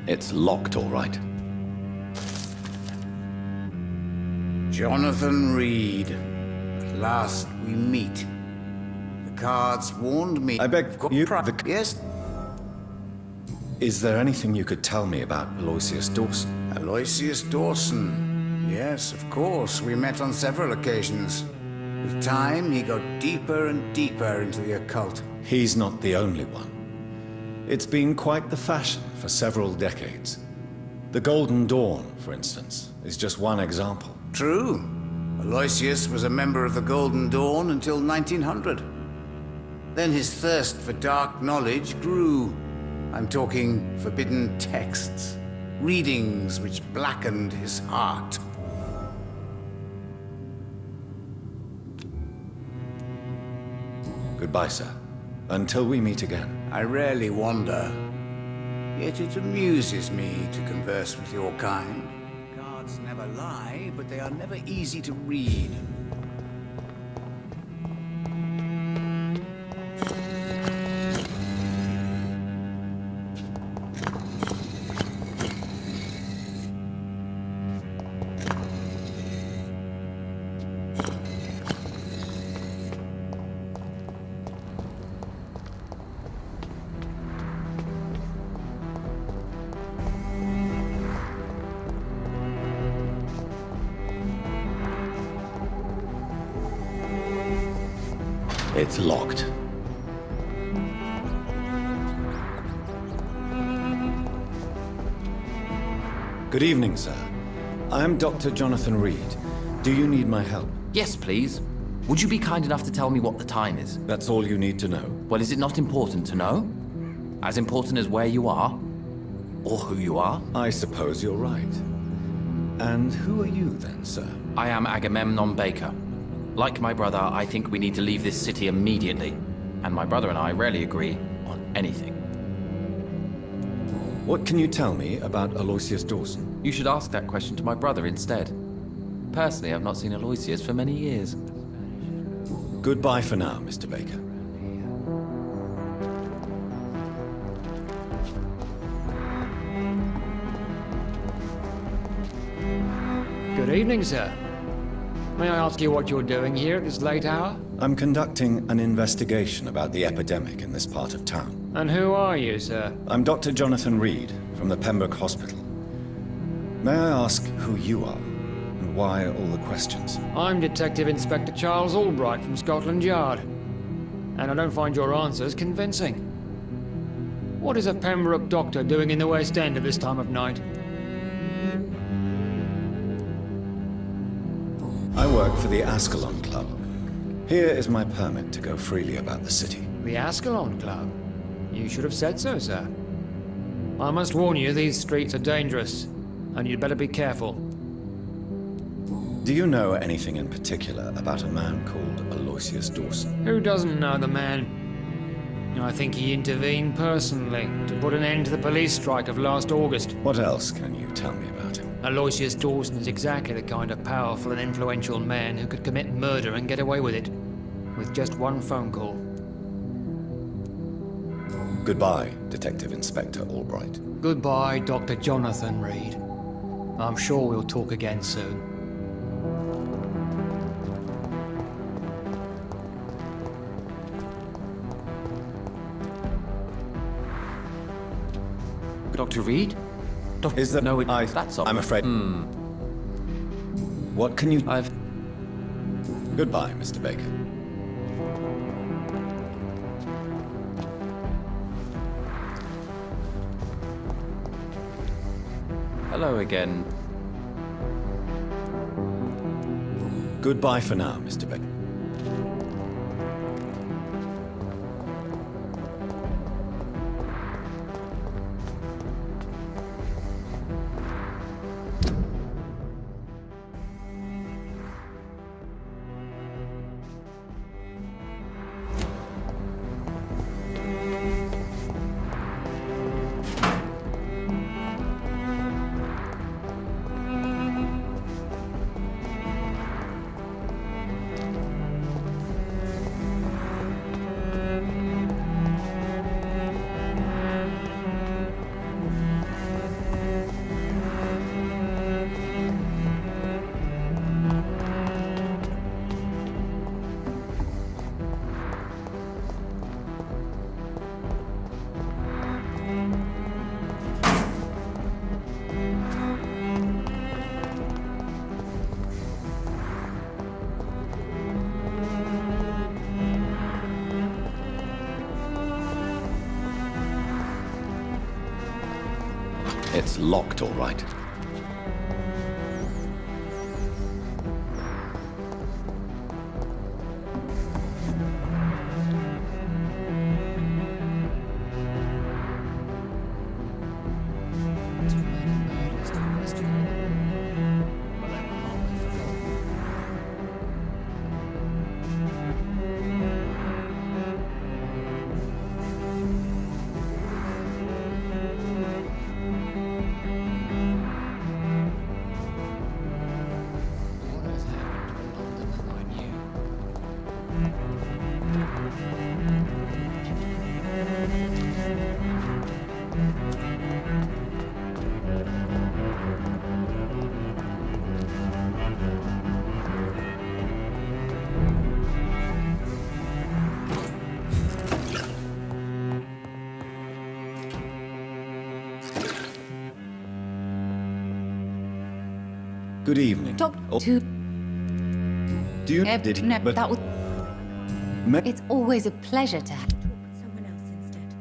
It's locked, all right. Jonathan Reed. At last we meet. The cards warned me. I beg you... Yes? Is there anything you could tell me about Aloysius Dawson? Aloysius Dawson. Yes, of course. We met on several occasions. With time, he got deeper and deeper into the occult. He's not the only one. It's been quite the fashion for several decades. The Golden Dawn, for instance, is just one example. True. Aloysius was a member of the Golden Dawn until 1900. Then his thirst for dark knowledge grew. I'm talking forbidden texts, readings which blackened his heart. Goodbye, sir. Until we meet again. I rarely wander, yet it amuses me to converse with your kind. Cards never lie, but they are never easy to read. It's locked. Good evening, sir. I'm Dr. Jonathan Reed. Do you need my help? Yes, please. Would you be kind enough to tell me what the time is? That's all you need to know. Well, is it not important to know? As important as where you are? Or who you are? I suppose you're right. And who are you then, sir? I am Agamemnon Baker. Like my brother, I think we need to leave this city immediately. And my brother and I rarely agree on anything. What can you tell me about Aloysius Dawson? You should ask that question to my brother instead. Personally, I've not seen Aloysius for many years. Goodbye for now, Mr. Baker. Good evening, sir. May I ask you what you're doing here at this late hour? I'm conducting an investigation about the epidemic in this part of town. And who are you, sir? I'm Dr. Jonathan Reed from the Pembroke Hospital. May I ask who you are and why all the questions? I'm Detective Inspector Charles Albright from Scotland Yard. And I don't find your answers convincing. What is a Pembroke doctor doing in the West End at this time of night? I work for the Ascalon Club. Here is my permit to go freely about the city. The Ascalon Club? You should have said so, sir. I must warn you, these streets are dangerous, and you'd better be careful. Do you know anything in particular about a man called Aloysius Dawson? Who doesn't know the man? I think he intervened personally to put an end to the police strike of last August. What else can you tell me about him? Aloysius Dawson is exactly the kind of powerful and influential man who could commit murder and get away with it, with just one phone call. Goodbye, Detective Inspector Albright. Goodbye, Dr. Jonathan Reed. I'm sure we'll talk again soon. Dr. Reed? Is that... No, that's all. I'm afraid... What can you... Goodbye, Mr. Baker. Hello again. Goodbye for now, Mr. Baker. It's locked, all right. Good evening. Talk Oh, to... do you... did he... No, but... that was... It's always a pleasure to have... Someone else instead.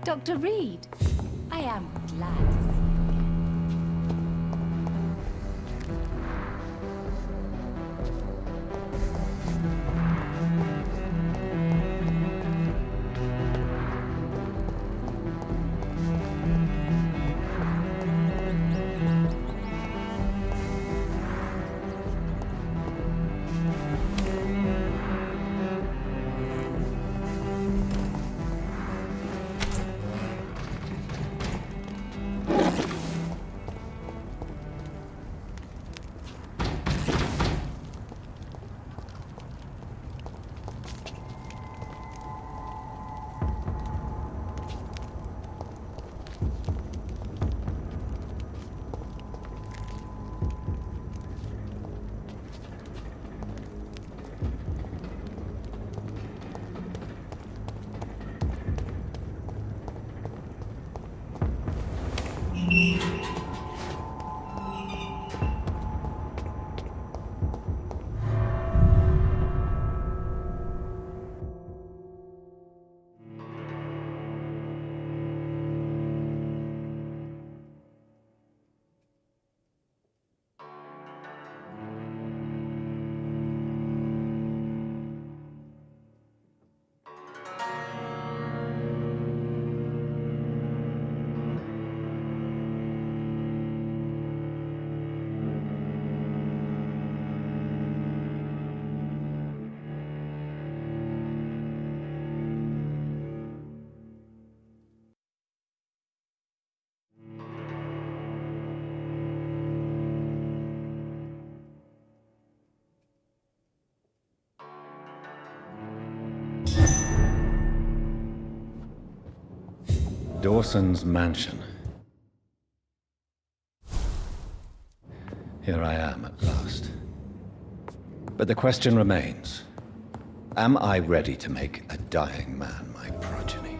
Dr. Reed, I am glad to see you again. Dawson's mansion. Here I am at last. But the question remains, am I ready to make a dying man my progeny?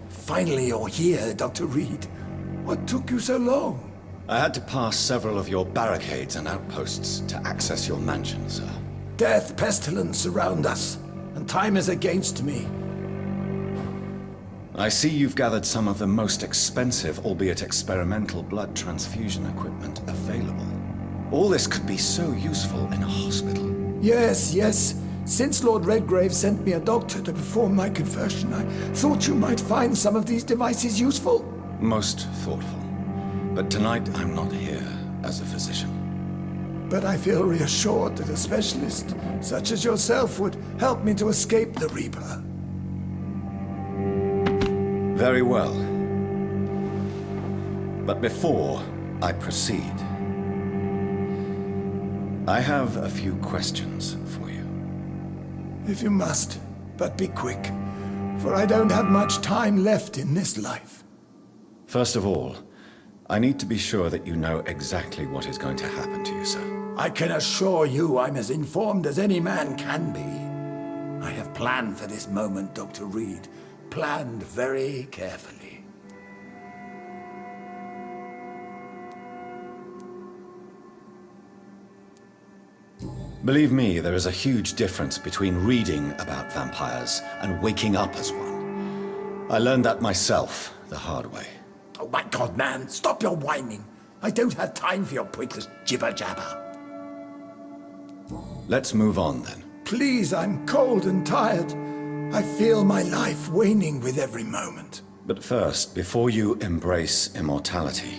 Finally you're here, Dr. Reed. What took you so long? I had to pass several of your barricades and outposts to access your mansion, sir. Death, pestilence surround us, and time is against me. I see you've gathered some of the most expensive, albeit experimental, blood transfusion equipment available. All this could be so useful in a hospital. Yes, yes. Since Lord Redgrave sent me a doctor to perform my conversion, I thought you might find some of these devices useful. Most thoughtful. But tonight I'm not here as a physician. But I feel reassured that a specialist such as yourself would help me to escape the Reaper. Very well. But before I proceed, I have a few questions for you. If you must, but be quick, for I don't have much time left in this life. First of all, I need to be sure that you know exactly what is going to happen to you, sir. I can assure you I'm as informed as any man can be. I have planned for this moment, Dr. Reed. Planned very carefully. Believe me, there is a huge difference between reading about vampires and waking up as one. I learned that myself the hard way. Oh my God, man, stop your whining. I don't have time for your pointless jibber-jabber. Let's move on then. Please, I'm cold and tired. I feel my life waning with every moment. But first, before you embrace immortality,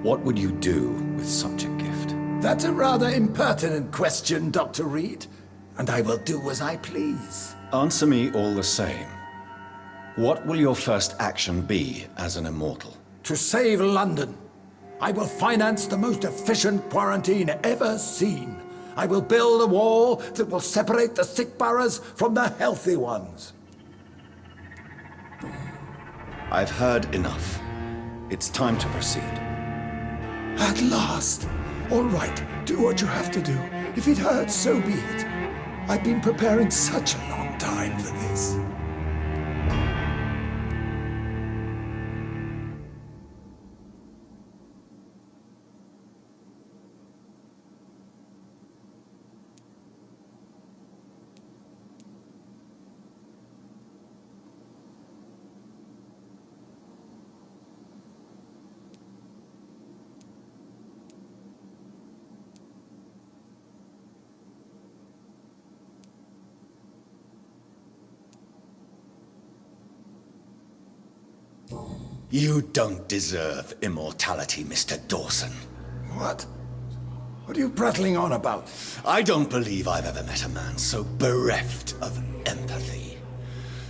what would you do with such a gift? That's a rather impertinent question, Dr. Reed, and I will do as I please. Answer me all the same. What will your first action be as an immortal? To save London, I will finance the most efficient quarantine ever seen. I will build a wall that will separate the sick boroughs from the healthy ones. I've heard enough. It's time to proceed. At last. All right, do what you have to do. If it hurts, so be it. I've been preparing such a long time for this. You don't deserve immortality, Mr. Dawson. What? What are you prattling on about? I don't believe I've ever met a man so bereft of empathy.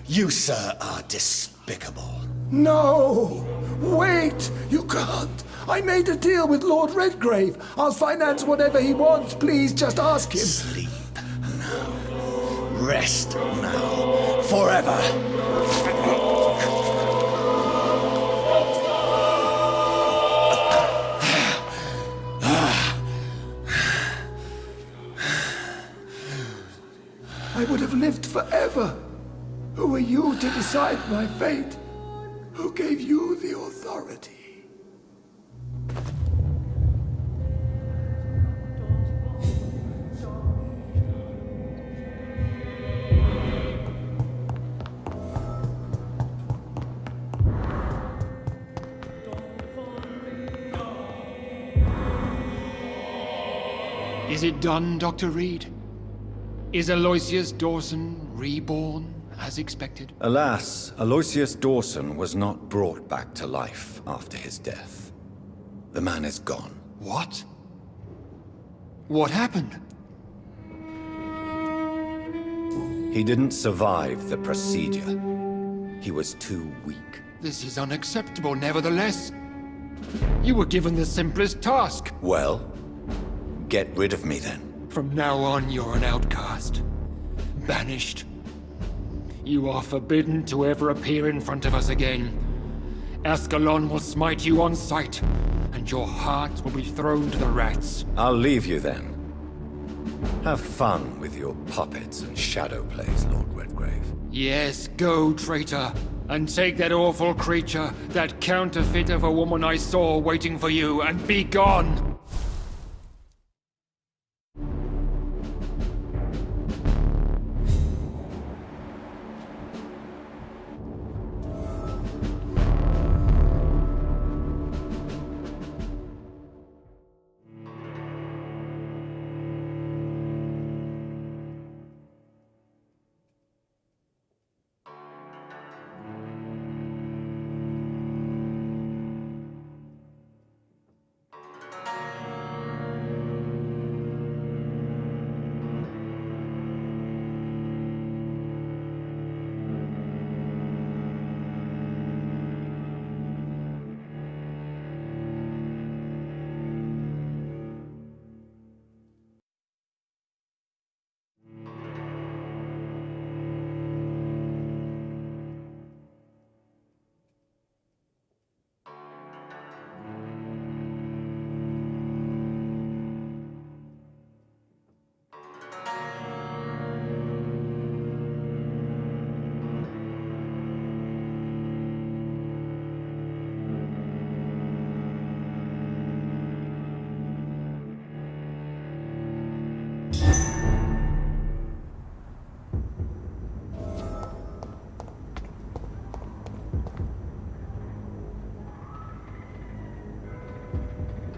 You, sir, are despicable. No! Wait! You can't! I made a deal with Lord Redgrave. I'll finance whatever he wants. Please, just ask him. Sleep now. Rest now. Forever. I would have lived forever. Who are you to decide my fate? Who gave you the authority? Is it done, Dr. Reed? Is Aloysius Dawson reborn as expected? Alas, Aloysius Dawson was not brought back to life after his death. The man is gone. What? What happened? He didn't survive the procedure. He was too weak. This is unacceptable, nevertheless. You were given the simplest task. Well, get rid of me then. From now on, you're an outcast. Banished. You are forbidden to ever appear in front of us again. Ascalon will smite you on sight, and your heart will be thrown to the rats. I'll leave you then. Have fun with your puppets and shadow plays, Lord Redgrave. Yes, go, traitor, and take that awful creature, that counterfeit of a woman I saw waiting for you, and be gone!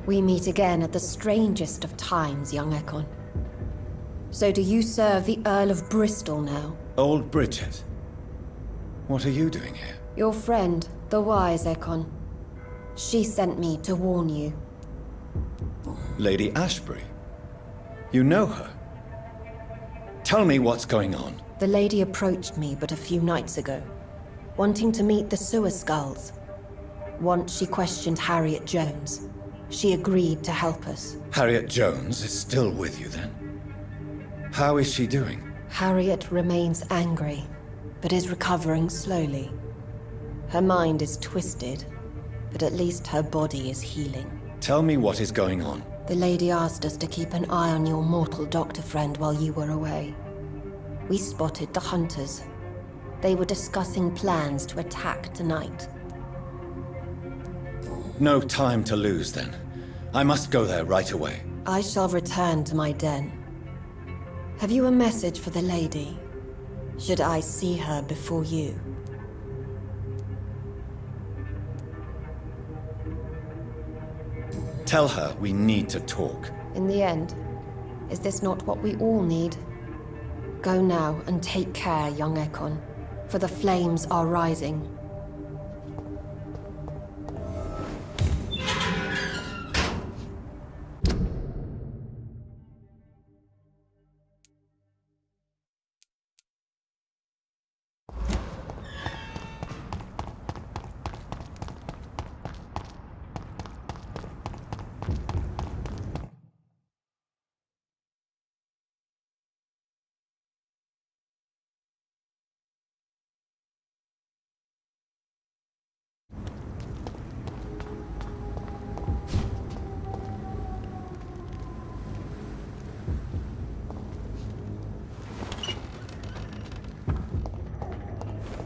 We meet again at the strangest of times, young Ekon. So do you serve the Earl of Bristol now? Old Bridget. What are you doing here? Your friend, the wise Ekon. She sent me to warn you. Lady Ashbury. You know her. Tell me what's going on. The lady approached me but a few nights ago, wanting to meet the Sewer Skulls. Once she questioned Harriet Jones. She agreed to help us. Harriet Jones is still with you then? How is she doing? Harriet remains angry, but is recovering slowly. Her mind is twisted, but at least her body is healing. Tell me what is going on. The lady asked us to keep an eye on your mortal doctor friend while you were away. We spotted the hunters. They were discussing plans to attack tonight. No time to lose then. I must go there right away. I shall return to my den. Have you a message for the lady? Should I see her before you? Tell her we need to talk. In the end, is this not what we all need? Go now and take care, young Ekon, for the flames are rising.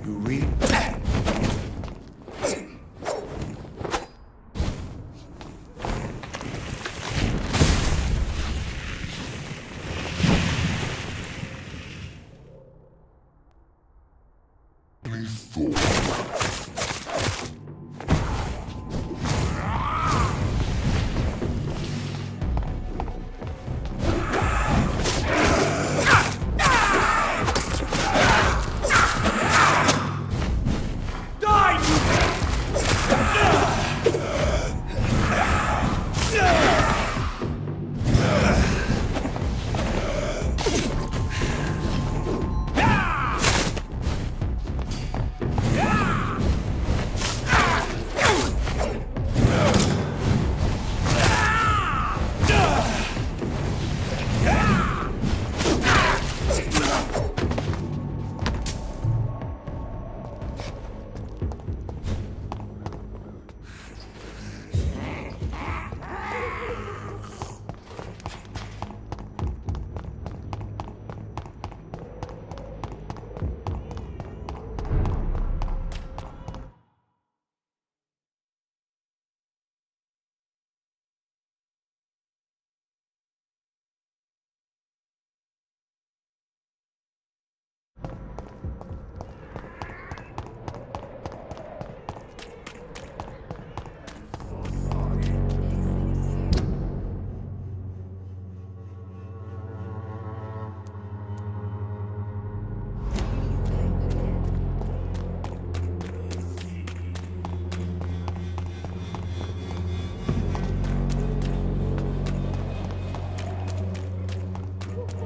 You read?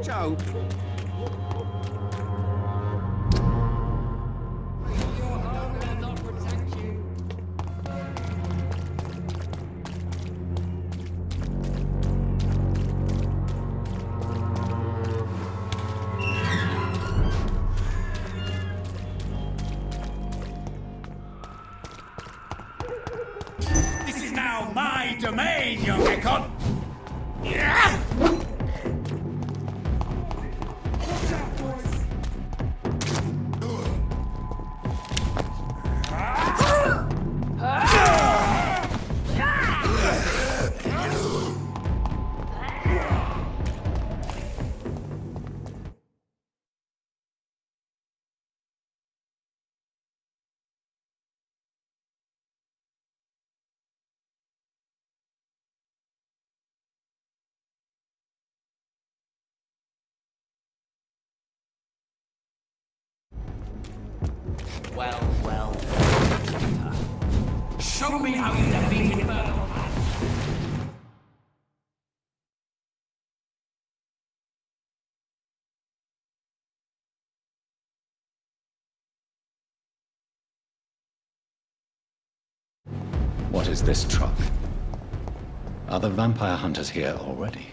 Joe. This is now my domain, young Ekon! Yeah! Show me how you defeat Infernal. What is this truck? Are the vampire hunters here already?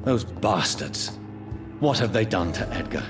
Those bastards. What have they done to Edgar?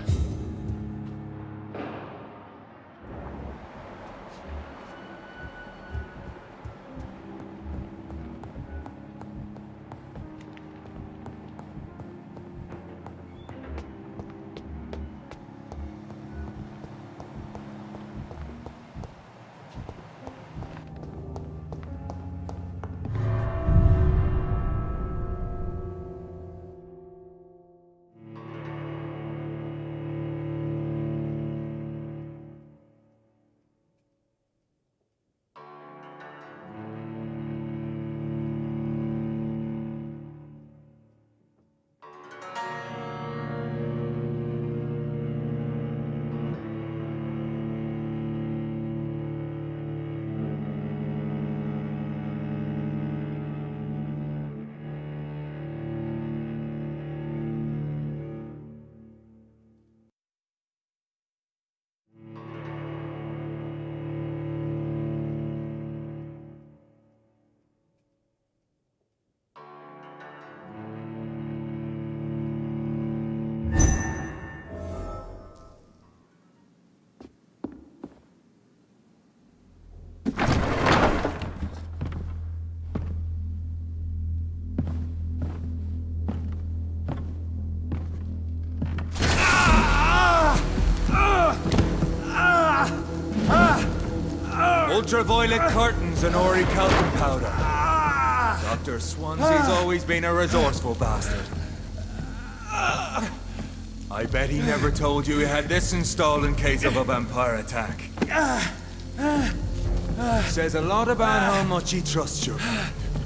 Ultraviolet curtains and orichalcum powder. Dr. Swansea's always been a resourceful bastard. I bet he never told you he had this installed in case of a vampire attack. Says a lot about how much he trusts you.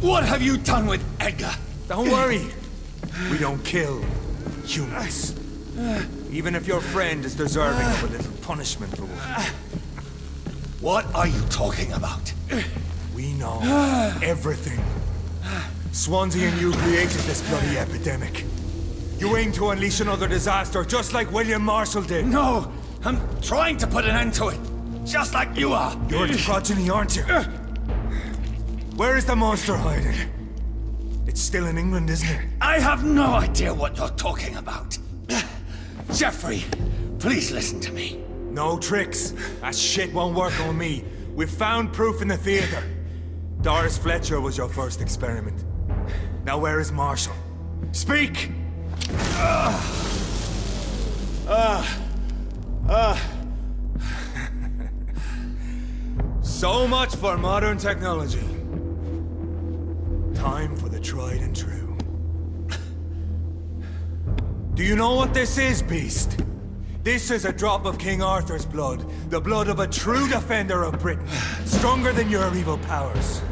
What have you done with Edgar? Don't worry. We don't kill humans. Even if your friend is deserving of a little punishment for what he did. What are you talking about? We know everything. Swansea and you created this bloody epidemic. You aim to unleash another disaster, just like William Marshall did. No, I'm trying to put an end to it. Just like you are. You're the progeny, aren't you? Where is the monster hiding? It's still in England, isn't it? I have no idea what you're talking about. Jeffrey, please listen to me. No tricks. That shit won't work on me. We've found proof in the theater. Doris Fletcher was your first experiment. Now where is Marshall? Speak! So much for modern technology. Time for the tried and true. Do you know what this is, Beast? This is a drop of King Arthur's blood. The blood of a true defender of Britain. Stronger than your evil powers.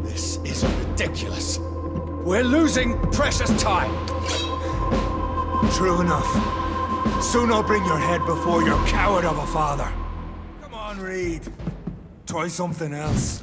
This is ridiculous. We're losing precious time. True enough. Soon I'll bring your head before your coward of a father. Come on, Reed. Try something else.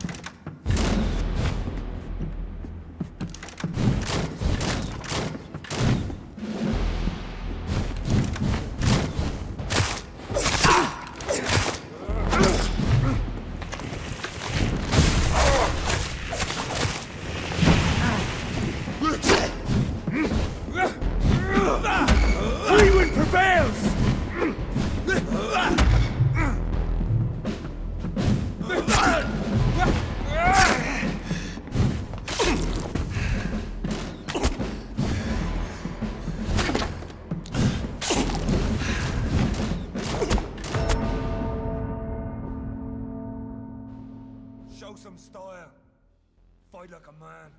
Show some style. Fight like a man.